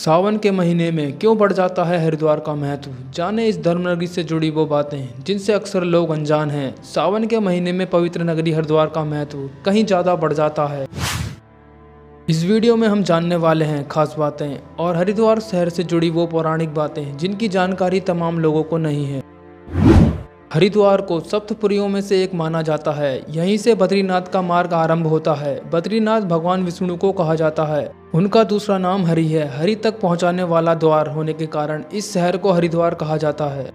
सावन के महीने में क्यों बढ़ जाता है हरिद्वार का महत्व। जाने इस धर्म नगरी से जुड़ी वो बातें जिनसे अक्सर लोग अनजान हैं। सावन के महीने में पवित्र नगरी हरिद्वार का महत्व कहीं ज़्यादा बढ़ जाता है। इस वीडियो में हम जानने वाले हैं खास बातें और हरिद्वार शहर से जुड़ी वो पौराणिक बातें जिनकी जानकारी तमाम लोगों को नहीं है। हरिद्वार को सप्तपुरियों में से एक माना जाता है। यहीं से बद्रीनाथ का मार्ग आरंभ होता है। बद्रीनाथ भगवान विष्णु को कहा जाता है। उनका दूसरा नाम हरि है। हरि तक पहुंचाने वाला द्वार होने के कारण इस शहर को हरिद्वार कहा जाता है।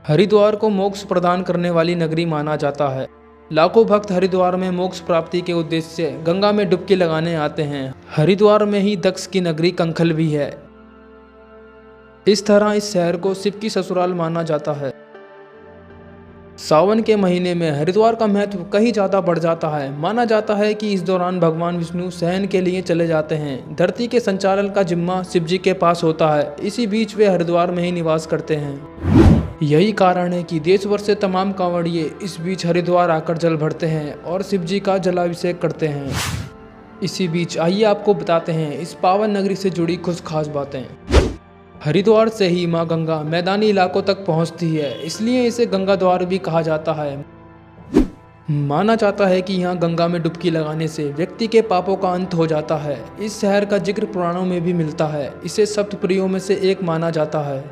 हरिद्वार को मोक्ष प्रदान करने वाली नगरी माना जाता है। लाखों भक्त हरिद्वार में मोक्ष प्राप्ति के उद्देश्य से गंगा में डुबकी लगाने आते हैं। हरिद्वार में ही दक्ष की नगरी कंखल भी है। इस तरह इस शहर को शिव की ससुराल माना जाता है। सावन के महीने में हरिद्वार का महत्व कहीं ज़्यादा बढ़ जाता है। माना जाता है कि इस दौरान भगवान विष्णु शयन के लिए चले जाते हैं। धरती के संचालन का जिम्मा शिव जी के पास होता है। इसी बीच वे हरिद्वार में ही निवास करते हैं। यही कारण है कि देश भर से तमाम कांवड़िए इस बीच हरिद्वार आकर जल भरते हैं और शिव जी का जलाभिषेक करते हैं। इसी बीच आइए आपको बताते हैं इस पावन नगरी से जुड़ी कुछ खास बातें। हरिद्वार से ही मां गंगा मैदानी इलाकों तक पहुंचती है, इसलिए इसे गंगा द्वार भी कहा जाता है। माना जाता है कि यहां गंगा में डुबकी लगाने से व्यक्ति के पापों का अंत हो जाता है। इस शहर का जिक्र पुराणों में भी मिलता है। इसे सप्तपुरियों में से एक माना जाता है।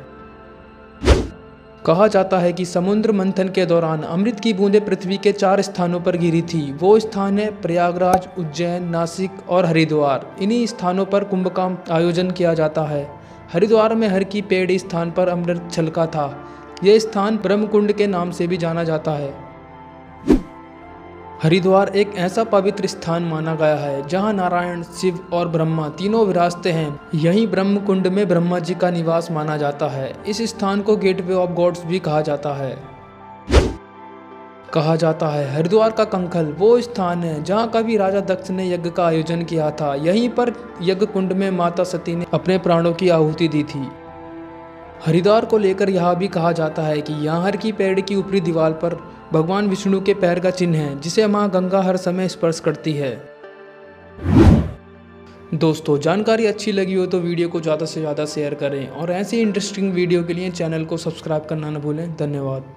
कहा जाता है कि समुद्र मंथन के दौरान अमृत की बूंदें पृथ्वी के 4 स्थानों पर गिरी थी। वो स्थान है प्रयागराज, उज्जैन, नासिक और हरिद्वार। इन्हीं स्थानों पर कुंभ का आयोजन किया जाता है। हरिद्वार में हर की पेड़ स्थान पर अमृत छलका था। यह स्थान ब्रह्मकुंड के नाम से भी जाना जाता है। हरिद्वार एक ऐसा पवित्र स्थान माना गया है जहां नारायण, शिव और ब्रह्मा तीनों विराजते हैं। यहीं ब्रह्मकुंड में ब्रह्मा जी का निवास माना जाता है। इस स्थान को गेटवे ऑफ गॉड्स भी कहा जाता है। कहा जाता है हरिद्वार का कंखल वो स्थान है जहां कभी राजा दक्ष ने यज्ञ का आयोजन किया था। यहीं पर यज्ञ कुंड में माता सती ने अपने प्राणों की आहुति दी थी। हरिद्वार को लेकर यह भी कहा जाता है कि यहाँ हर की पेड़ की ऊपरी दीवार पर भगवान विष्णु के पैर का चिन्ह है, जिसे मां गंगा हर समय स्पर्श करती है। दोस्तों, जानकारी अच्छी लगी हो तो वीडियो को ज़्यादा से ज़्यादा शेयर करें और ऐसी इंटरेस्टिंग वीडियो के लिए चैनल को सब्सक्राइब करना न भूलें। धन्यवाद।